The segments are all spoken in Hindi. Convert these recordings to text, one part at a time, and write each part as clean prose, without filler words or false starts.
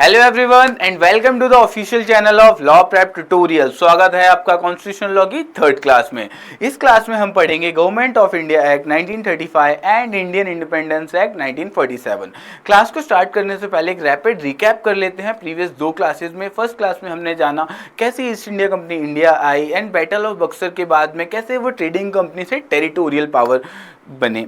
Hello everyone and welcome to the official channel of Law Prep Tutorial. स्वागत है आपका कॉन्स्टिट्यूशनल लॉ की थर्ड क्लास में। इस क्लास में हम पढ़ेंगे Government of India act 1935 and Indian Independence Act 1947। Class को स्टार्ट करने से पहले एक रैपिड रिकैप कर लेते हैं प्रीवियस दो क्लासेज में। फर्स्ट क्लास में हमने जाना कैसे east India company India I and battle of Buxar के बाद में कैसे वो ट्रेडिंग कंपनी से टेरिटोरियल पावर बने।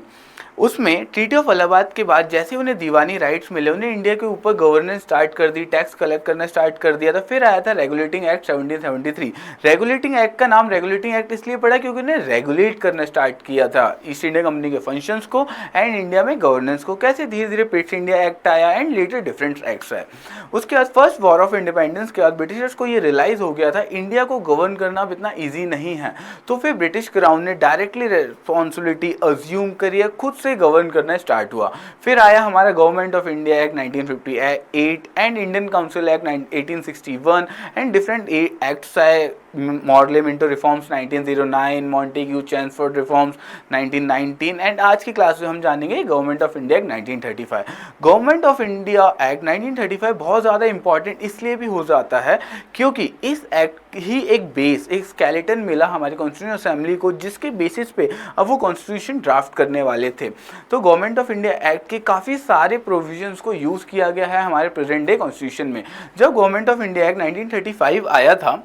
उसमें ट्रीटी ऑफ इलाहाबाद के बाद जैसे उन्हें दीवानी राइट्स मिले, उन्हें इंडिया के ऊपर गवर्नेंस स्टार्ट कर दी, टैक्स कलेक्ट करना स्टार्ट कर दिया था। फिर आया था रेगुलेटिंग एक्ट 1773। रेगुलेटिंग एक्ट का नाम रेगुलेटिंग एक्ट इसलिए पड़ा क्योंकि उन्हें रेगुलेट करना स्टार्ट किया था ईस्ट इंडिया कंपनी के फंक्शंस को एंड इंडिया में गवर्नेंस को। कैसे धीरे धीरे ब्रिटिश इंडिया एक्ट आया एंड लेटर डिफरेंट एक्ट्स आए। उसके बाद फर्स्ट वॉर ऑफ इंडिपेंडेंस के बाद ब्रिटिशर्स को ये रियलाइज हो गया था इंडिया को गवर्न करना अब इतना ईजी नहीं है, तो फिर ब्रिटिश क्राउन ने डायरेक्टली रिस्पॉन्सिबिलिटी अज्यूम करी, खुद से गवर्न करना स्टार्ट हुआ। फिर आया हमारा government of India act 1958 and Indian council act 1861 and different acts आए। Morley Minto reforms 1909, Montagu Chelmsford reforms 1919 and आज की क्लास में हम जानेंगे government of India act 1935। Government of India act 1935 बहुत ज़्यादा इंपॉर्टेंट इसलिए भी हो जाता है क्योंकि इस एक्ट ही एक बेस, एक स्केलेटन मिला हमारी कॉन्स्टिट्यूशन असेंबली को, जिसके बेसिस पे अब वो कॉन्स्टिट्यूशन ड्राफ्ट करने वाले थे। तो गवर्नमेंट ऑफ इंडिया एक्ट के काफ़ी सारे प्रोविजंस को यूज़ किया गया है हमारे प्रेजेंट डे कॉन्स्टिट्यूशन में। जब गवर्नमेंट ऑफ इंडिया एक्ट 1935 आया था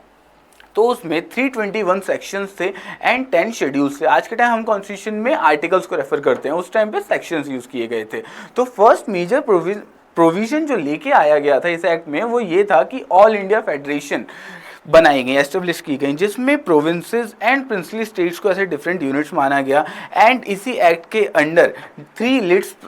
तो उसमें 321 सेक्शंस थे एंड 10 शेड्यूल्स थे। आज के टाइम हम कॉन्स्टिट्यूशन में आर्टिकल्स को रेफर करते हैं, उस टाइम पे सेक्शंस यूज़ किए गए थे। तो फर्स्ट मेजर प्रोविजन जो लेके आया गया था इस एक्ट में वो ये था कि ऑल इंडिया फेडरेशन बनाई गई, एस्टेब्लिश की गई, जिसमें प्रोविंसेस एंड प्रिंसली स्टेट्स को ऐसे डिफरेंट यूनिट्स माना गया एंड इसी एक्ट के अंडर 3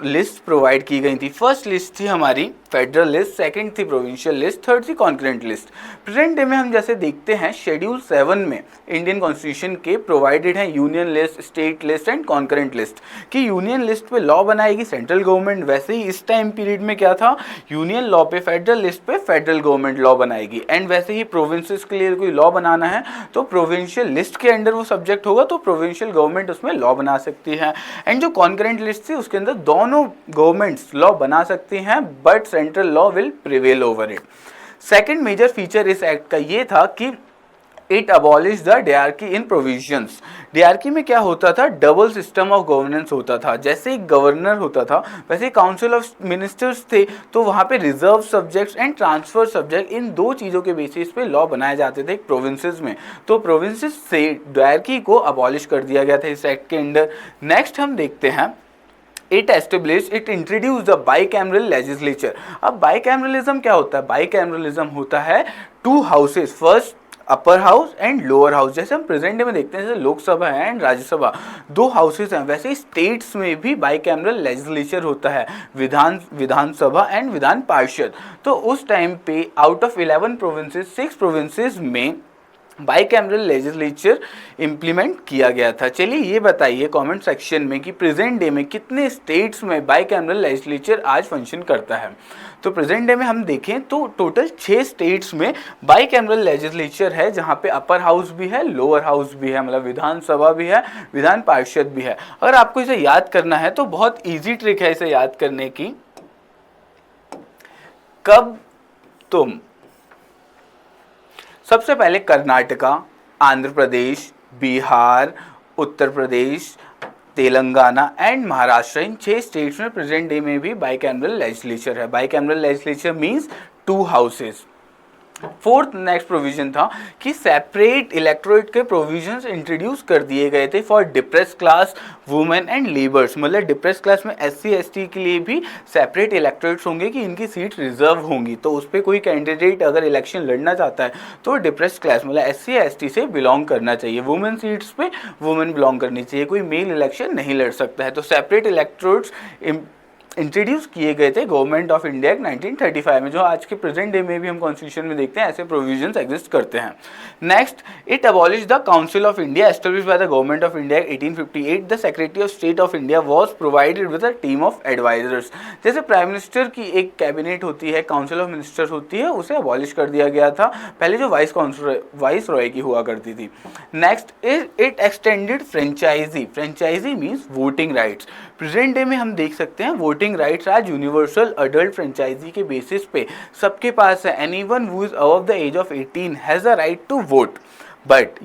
लिस्ट प्रोवाइड की गई थी। फर्स्ट लिस्ट थी हमारी फेडरल लिस्ट, सेकंड थी प्रोविंशियल लिस्ट, थर्ड थी कॉन्करेंट लिस्ट। प्रेजेंट डे में हम जैसे देखते हैं शेड्यूल 7 में इंडियन कॉन्स्टिट्यूशन के प्रोवाइडेड है union list, state list and concurrent list कि यूनियन लिस्ट पे लॉ बनाएगी सेंट्रल गवर्नमेंट। वैसे ही इस टाइम पीरियड में क्या था, यूनियन लॉ पे फेडरल लिस्ट पे फेडरल गवर्नमेंट लॉ बनाएगी एंड वैसे ही प्रोविंसेस के लिए कोई लॉ बनाना है तो प्रोविंशियल लिस्ट के अंडर वो सब्जेक्ट होगा, तो प्रोविंशियल गवर्नमेंट उसमें लॉ बना सकती है। एंड जो कॉन्करेंट लिस्ट थी उसके अंदर दोनों गवर्नमेंट्स लॉ बना सकती हैं but central law will prevail over it. Second major feature इस एक्ट का ये था कि it abolish the diarchy in provinces. Diarchy में क्या होता था, डबल सिस्टम ऑफ गवर्नेंस होता था। जैसे एक गवर्नर होता था वैसे काउंसिल ऑफ मिनिस्टर्स थे, तो वहाँ पे reserve subjects and transfer subject, इन दो चीज़ों के बेसिस पे लॉ बनाए जाते थे प्रोविंसेस में। तो प्रोविंसेस से डियार्की को अबॉलिश कर दिया गया था इस एक्ट के अंडर। नेक्स्ट हम देखते हैं it introduce the bicameral legislature. अब बाईकैमरलिज्म क्या होता है, बाईकैमरलिज्म होता है 2 houses, first upper house and lower house. जैसे हम प्रेजेंट डे में देखते हैं जैसे लोकसभा है एंड राज्यसभा, 2 हाउसेस हैं, वैसे ही स्टेट्स में भी बाईकैमरल लेजिस्लेचर होता है, विधानसभा एंड विधान पार्षद। तो उस टाइम पे आउट ऑफ 11 प्रोविंसेस 6 प्रोविंसेस में बाईकैमरल लेजिस्लेचर इम्प्लीमेंट किया गया था। चलिए ये बताइए कमेंट सेक्शन में कि प्रेजेंट डे में कितने स्टेट्स में बाईकैमरल लेजिस्लेचर आज फंक्शन करता है। तो प्रेजेंट डे में हम देखें तो टोटल 6 स्टेट्स में बाईकैमरल लेजिस्लेचर है, जहाँ पे अपर हाउस भी है, लोअर हाउस भी है, मतलब विधानसभा भी है, विधान पार्षद भी है। अगर आपको इसे याद करना है तो बहुत ईजी ट्रिक है इसे याद करने की। कब तुम सबसे पहले कर्नाटका, आंध्र प्रदेश, बिहार, उत्तर प्रदेश, तेलंगाना एंड महाराष्ट्र, इन 6 स्टेट्स में प्रेजेंट डे में भी बाईकैमरल लेजिस्लेचर है। Bicameral legislature means 2 houses. Fourth next provision था कि सेपरेट इलेक्टोरेट के प्रोविजंस इंट्रोड्यूस कर दिए गए थे for depress class, women and labours. मतलब डिप्रेस क्लास में SC ST के लिए भी सेपरेट इलेक्टोरेट्स होंगे कि इनकी सीट रिजर्व होंगी, तो उस पर कोई कैंडिडेट अगर इलेक्शन लड़ना चाहता है तो डिप्रेस क्लास मतलब SC ST से बिलोंग करना चाहिए। वुमेन सीट्स पे वुमेन बिलोंग करनी चाहिए, कोई मेल इलेक्शन नहीं लड़ सकता है। तो सेपरेट इलेक्टोरेट्स इंट्रोड्यूस किए गए थे गवर्नमेंट ऑफ इंडिया एक्ट 1935 में, जो आज के प्रेजेंट डे में भी हम कॉन्स्टिट्यूशन में देखते हैं ऐसे प्रोविजंस एग्जिस्ट करते हैं। Next, it abolish the Council of India established by the Government of India Act 1858। The Secretary of State of India was provided with a team of advisers. जैसे प्राइम मिनिस्टर की एक कैबिनेट होती है, काउंसिल ऑफ मिनिस्टर्स होती है, उसे अबॉलिश कर दिया गया था। पहले जो वाइस रॉय की हुआ करती थी। Next, it extended franchise. Franchise means voting rights. Present day में हम देख सकते हैं वोटिंग वोटिंग राइट्स आज यूनिवर्सल अडल्ट फ्रेंचाइजी के बेसिस पे सबके पास है। Anyone who is above the age of 18 has a right to vote. But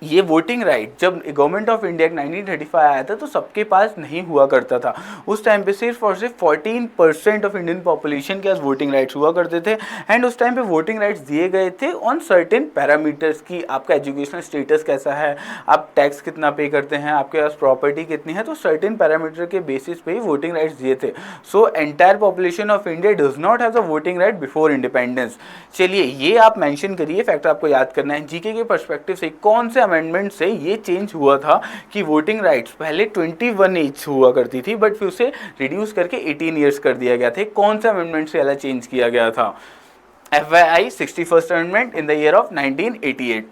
ये वोटिंग राइट जब गवर्नमेंट ऑफ इंडिया 1935 आया था तो सबके पास नहीं हुआ करता था। उस टाइम पे सिर्फ और सिर्फ 14% ऑफ इंडियन पॉपुलेशन के पास वोटिंग राइट्स हुआ करते थे। एंड उस टाइम पे वोटिंग राइट्स दिए गए थे ऑन सर्टेन पैरामीटर्स की आपका एजुकेशनल स्टेटस कैसा है, आप टैक्स कितना पे करते हैं, आपके पास प्रॉपर्टी कितनी है, तो सर्टेन पैरामीटर के बेसिस पे ही वोटिंग राइट्स दिए थे। So entire population of India does not have the voting right before independence. चलिए ये आप मेंशन करिए, फैक्ट आपको याद करना है। जीके के पर्सपेक्टिव से कौन से अमेंडमेंट से ये चेंज हुआ था कि वोटिंग राइट्स पहले 21 एज हुआ करती थी बट फिर उसे रिड्यूस करके 18 ईयर्स कर दिया गया था। कौन से अमेंडमेंट से अलग चेंज किया गया था? FYI 61st amendment in the year of 1988।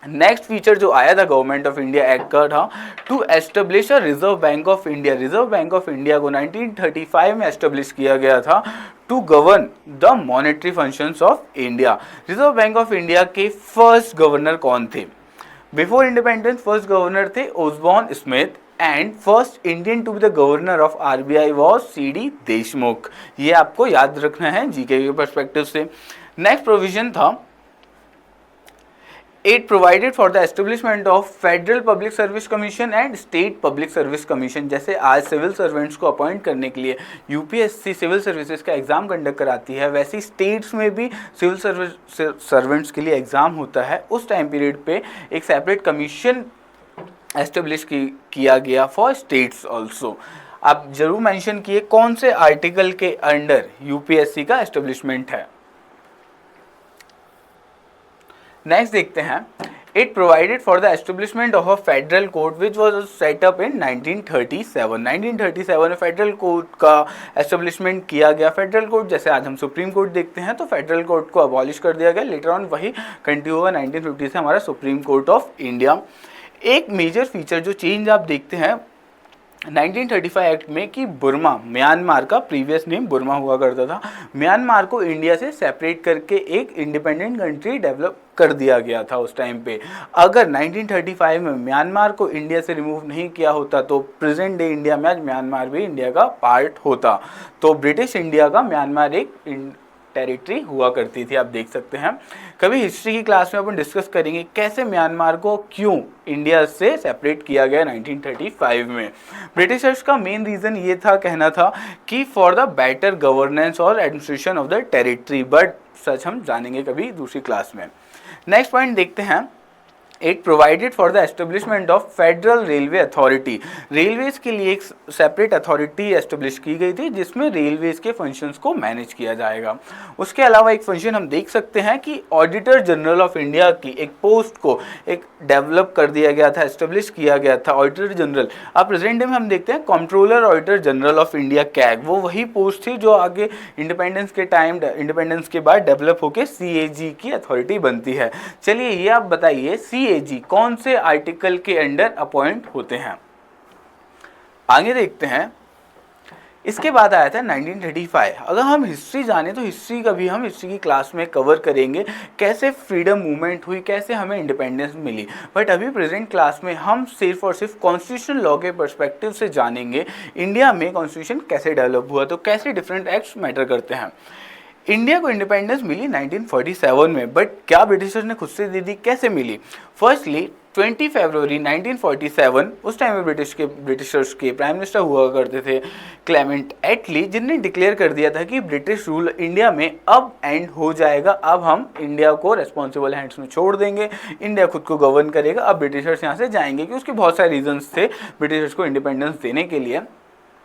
Next feature जो आया था गवर्नमेंट ऑफ इंडिया एक्ट का था to establish a Reserve Bank of India. Reserve Bank of India को 1935 में एस्टेब्लिश किया गया था to govern the monetary functions of India. Reserve Bank of India के फर्स्ट गवर्नर कौन थे? बिफोर इंडिपेंडेंस फर्स्ट गवर्नर थे Osborne Smith and first Indian to be the governor of RBI was CD Deshmukh. ये आपको याद रखना है जीके के पर्सपेक्टिव से। नेक्स्ट प्रोविजन था it provided for the establishment of federal public Service commission and state public Service commission. जैसे आज सिविल सर्वेंट्स को अपॉइंट करने के लिए UPSC सिविल सर्विसेज का एग्जाम कंडक्ट कराती है, वैसे स्टेट्स में भी सिविल सर्वेंट्स के लिए एग्जाम होता है। उस टाइम पीरियड पे एक सेपरेट कमीशन एस्टेब्लिश किया गया फॉर स्टेट्स ऑल्सो। आप जरूर मेंशन किए कौन से आर्टिकल के अंडर UPSC का एस्टेब्लिशमेंट है। नेक्स्ट देखते हैं it provided for the establishment of a federal court which was set up in 1937। 1937 में फेडरल कोर्ट का एस्टेब्लिशमेंट किया गया। फेडरल कोर्ट जैसे आज हम सुप्रीम कोर्ट देखते हैं तो फेडरल कोर्ट को अबॉलिश कर दिया गया। लेटर ऑन वही कंटिन्यू हुआ 1950 से हमारा सुप्रीम कोर्ट ऑफ इंडिया। एक मेजर फीचर जो चेंज आप देखते हैं 1935 एक्ट में कि बुर्मा, म्यांमार का प्रीवियस नेम बुर्मा हुआ करता था, म्यांमार को इंडिया से सेपरेट करके एक इंडिपेंडेंट कंट्री डेवलप कर दिया गया था उस टाइम पे। अगर 1935 में म्यांमार को इंडिया से रिमूव नहीं किया होता तो प्रेजेंट डे इंडिया में आज म्यांमार भी इंडिया का पार्ट होता। तो ब्रिटिश इंडिया का म्यांमार एक टेरिटरी हुआ करती थी, आप देख सकते हैं। कभी हिस्ट्री की क्लास में अपन डिस्कस करेंगे कैसे म्यांमार को क्यों इंडिया से सेपरेट किया गया 1935 में। ब्रिटिशर्स का मेन रीज़न ये था, कहना था कि फॉर द बेटर गवर्नेंस और administration of the territory, but such हम जानेंगे कभी दूसरी क्लास में। नेक्स्ट पॉइंट देखते हैं it provided for the establishment of federal railway authority. Railways के लिए एक सेपरेट अथॉरिटी एस्टेब्लिश की गई थी जिसमें रेलवेज के फंक्शंस को मैनेज किया जाएगा। उसके अलावा एक फंक्शन हम देख सकते हैं कि ऑडिटर जनरल ऑफ इंडिया की एक पोस्ट को एक डेवलप कर दिया गया था, एस्टेब्लिश किया गया था ऑडिटर जनरल। अब प्रेजेंट डे में हम देखते हैं controller auditor general of India CAG, वो वही पोस्ट थी जो आगे इंडिपेंडेंस के बाद डेवलप होकर CAG की अथॉरिटी बनती है। चलिए ये आप बताइए CAG कौन से आर्टिकल के अंडर अपॉइंट होते हैं? आगे देखते हैं। इसके बाद आया था 1935। अगर हम हिस्ट्री जाने तो हिस्ट्री का भी हम हिस्ट्री की क्लास में कवर करेंगे, कैसे फ्रीडम मूवमेंट हुई, कैसे हमें इंडिपेंडेंस मिली। बट अभी प्रेजेंट क्लास में हम सिर्फ और सिर्फ कॉन्स्टिट्यूशन लॉ के पर्सपेक्टिव से जानेंगे इंडिया में कॉन्स्टिट्यूशन कैसे डेवलप हुआ, तो कैसे डिफरेंट एक्ट्स मैटर करते हैं। इंडिया को इंडिपेंडेंस मिली 1947 में, बट क्या ब्रिटिशर्स ने खुद से दे दी, कैसे मिली? फर्स्टली 20 फरवरी 1947 उस टाइम में ब्रिटिशर्स के प्राइम मिनिस्टर हुआ करते थे क्लेमेंट एटली, जिनने डिक्लेयर कर दिया था कि ब्रिटिश रूल इंडिया में अब एंड हो जाएगा, अब हम इंडिया को रेस्पॉन्सिबल हैंड्स में छोड़ देंगे, इंडिया खुद को गवर्न करेगा, अब ब्रिटिशर्स यहाँ से जाएंगे। कि उसके बहुत सारे रीजंस थे ब्रिटिशर्स को इंडिपेंडेंस देने के लिए।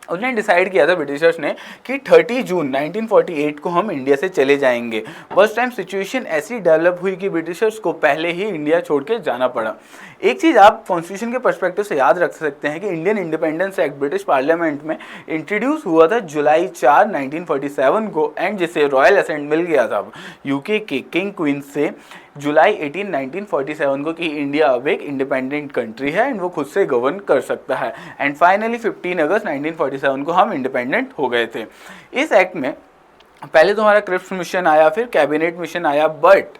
उसने डिसाइड किया था ब्रिटिशर्स ने कि 30 जून 1948 को हम इंडिया से चले जाएंगे। बस टाइम सिचुएशन ऐसी डेवलप हुई कि ब्रिटिशर्स को पहले ही इंडिया छोड़ के जाना पड़ा। एक चीज़ आप कॉन्स्टिट्यूशन के पर्सपेक्टिव से याद रख सकते हैं कि Indian Independence act British parliament में इंट्रोड्यूस हुआ था जुलाई 4, 1947 को, एंड जिसे रॉयल असेंट मिल गया था UK के किंग क्वीन से जुलाई 18, 1947 को कि इंडिया अब एक इंडिपेंडेंट कंट्री है एंड वो खुद से गवर्न कर सकता है। एंड फाइनली 15 अगस्त 1947 को हम इंडिपेंडेंट हो गए थे। इस एक्ट में पहले तो हमारा क्रिप्स मिशन आया, फिर कैबिनेट मिशन आया, बट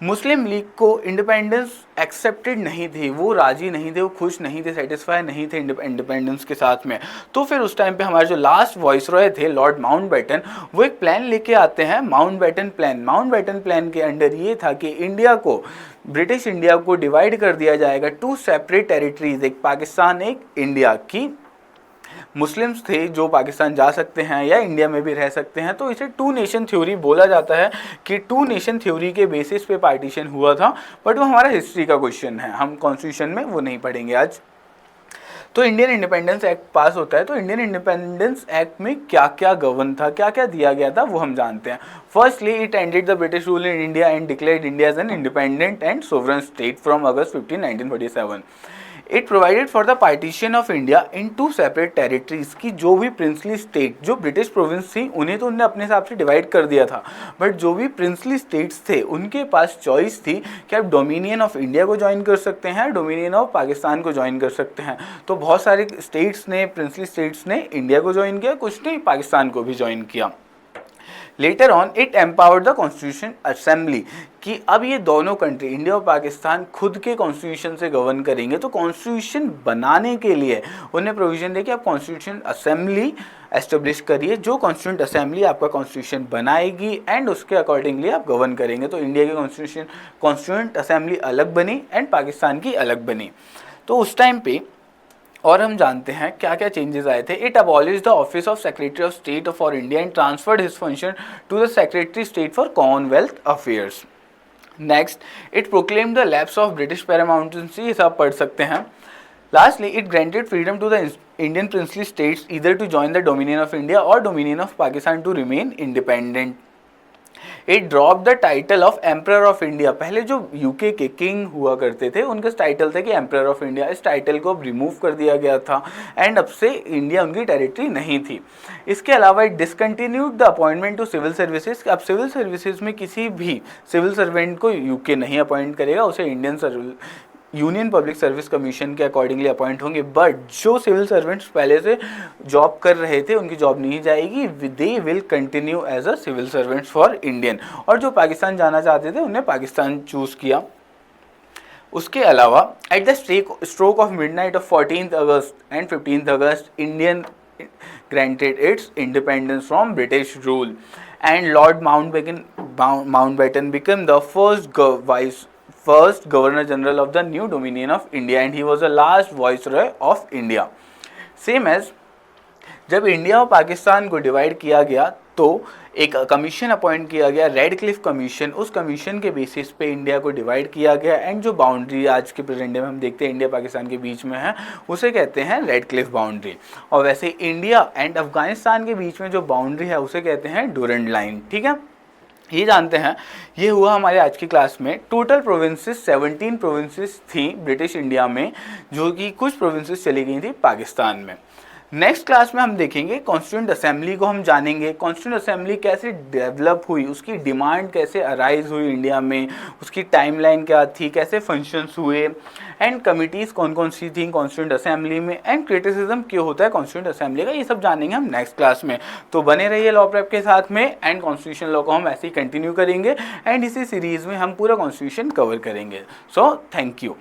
मुस्लिम लीग को इंडिपेंडेंस एक्सेप्टेड नहीं थी, वो राजी नहीं थे, वो खुश नहीं थे, सेटिस्फाई नहीं थे इंडिपेंडेंस के साथ में। तो फिर उस टाइम पे हमारे जो लास्ट वॉइसरॉय थे लॉर्ड माउंटबेटन, वो एक प्लान लेके आते हैं, माउंटबेटन प्लान। माउंटबेटन प्लान के अंडर ये था कि इंडिया को, ब्रिटिश इंडिया को डिवाइड कर दिया जाएगा टू सेपरेट टेरिटरीज, एक पाकिस्तान एक इंडिया की। मुस्लिम्स थे जो पाकिस्तान जा सकते हैं या इंडिया में भी रह सकते हैं, तो इसे टू नेशन थ्योरी बोला जाता है कि टू नेशन थ्योरी के बेसिस पे पार्टीशन हुआ था। बट वो हमारा हिस्ट्री का क्वेश्चन है, हम कॉन्स्टिट्यूशन में वो नहीं पढ़ेंगे आज। तो इंडियन इंडिपेंडेंस एक्ट पास होता है, तो इंडियन इंडिपेंडेंस एक्ट में क्या क्या गवर्न था, क्या क्या दिया गया था, वो हम जानते हैं। Firstly it ended the British rule in India and declared India as an independent and sovereign state from August 15, 1947। It provided for the partition of India in two separate territories, की जो भी प्रिंसली स्टेट, जो ब्रिटिश प्रोविंस थी उन्हें तो उन्होंने अपने हिसाब से डिवाइड कर दिया था, बट जो भी प्रिंसली स्टेट्स थे उनके पास चॉइस थी कि आप डोमिनियन ऑफ इंडिया को ज्वाइन कर सकते हैं, डोमिनियन ऑफ पाकिस्तान को ज्वाइन कर सकते हैं। तो बहुत सारे स्टेट्स ने, प्रिंसली स्टेट्स ने इंडिया को ज्वाइन किया, कुछ ने पाकिस्तान को भी ज्वाइन किया। Later on it empowered the constitution assembly, कि अब ये दोनों कंट्री इंडिया और पाकिस्तान खुद के कॉन्स्टिट्यूशन से गवर्न करेंगे। तो कॉन्स्टिट्यूशन बनाने के लिए उन्हें प्रोविजन दे कि आप कॉन्स्टिट्यूशन असेंबली एस्टेब्लिश करिए, जो कॉन्स्टिट्यूंट असेंबली आपका कॉन्स्टिट्यूशन बनाएगी एंड उसके अकॉर्डिंगली आप गवर्न करेंगे। तो इंडिया की कॉन्स्टिट्यूंट असेंबली अलग बनी एंड पाकिस्तान की अलग बनी। तो उस टाइम पे और हम जानते हैं क्या क्या चेंजेस आए थे। It abolish the office of secretary of state for India and transferred his function to the secretary state for commonwealth affairs. Next, it proclaim the lapse of British paramountcy, ये सब पढ़ सकते हैं। Lastly, it granted freedom to the Indian princely states either to join the dominion of India और dominion of Pakistan to remain independent. It drop the title of emperor of India, पहले जो यूके के किंग हुआ करते थे उनका टाइटल था कि एम्परर ऑफ इंडिया, इस टाइटल को अब रिमूव कर दिया गया था एंड अब से इंडिया उनकी टेरिटरी नहीं थी। इसके अलावा it discontinued the appointment to civil services, अब सिविल सर्विसेज में किसी भी सिविल सर्वेंट को यूके नहीं अपॉइंट करेगा, उसे Indian Union Public Service Commission के अकॉर्डिंगली अपॉइंट होंगे। बट जो सिविल सर्वेंट्स पहले से जॉब कर रहे थे उनकी जॉब नहीं जाएगी, they will continue as a civil servants for Indian. और जो पाकिस्तान जाना चाहते थे उन्हें पाकिस्तान चूज़ किया। उसके अलावा at the stroke of midnight of 14th August and 15th August Indian granted it's independence from British rule and Lord Mountbatten become the first Governor General of the new Dominion of India and he was the last Viceroy of India. Same as जब इंडिया और पाकिस्तान को डिवाइड किया गया तो एक कमीशन अपॉइंट किया गया, रेड क्लिफ कमीशन। उस कमीशन के बेसिस पे इंडिया को डिवाइड किया गया एंड जो बाउंड्री आज के प्रेजेंट डे में हम देखते हैं इंडिया पाकिस्तान के बीच में है उसे कहते हैं रेड क्लिफ बाउंड्री। और वैसे इंडिया एंड अफगानिस्तान के बीच में जो बाउंड्री है उसे कहते हैं डूरंड लाइन। ठीक है, ये जानते हैं। ये हुआ हमारे आज की क्लास में। टोटल प्रोविंसेस 17 प्रोविंसेस थी ब्रिटिश इंडिया में, जो कि कुछ प्रोविंसेस चली गई थी पाकिस्तान में। नेक्स्ट क्लास में हम देखेंगे कॉन्स्टिट्यूंट असेंबली को हम जानेंगे, कॉन्स्टिट्यूंट असेंबली कैसे डेवलप हुई, उसकी डिमांड कैसे अराइज हुई इंडिया में, उसकी टाइमलाइन क्या थी, कैसे फंक्शंस हुए एंड कमिटीज़ कौन कौन सी थी कॉन्स्टिट्यूंट असेंबली में एंड क्रिटिसिज्म क्यों होता है कॉन्स्टिट्यूंट असेंबली का, ये सब जानेंगे हम नेक्स्ट क्लास में। तो बने रहिए लॉ प्रेप के साथ में एंड कॉन्स्टिट्यूशन लॉ को हम ऐसे ही कंटिन्यू करेंगे एंड इसी सीरीज़ में हम पूरा कॉन्स्टिट्यूशन कवर करेंगे। So thank you.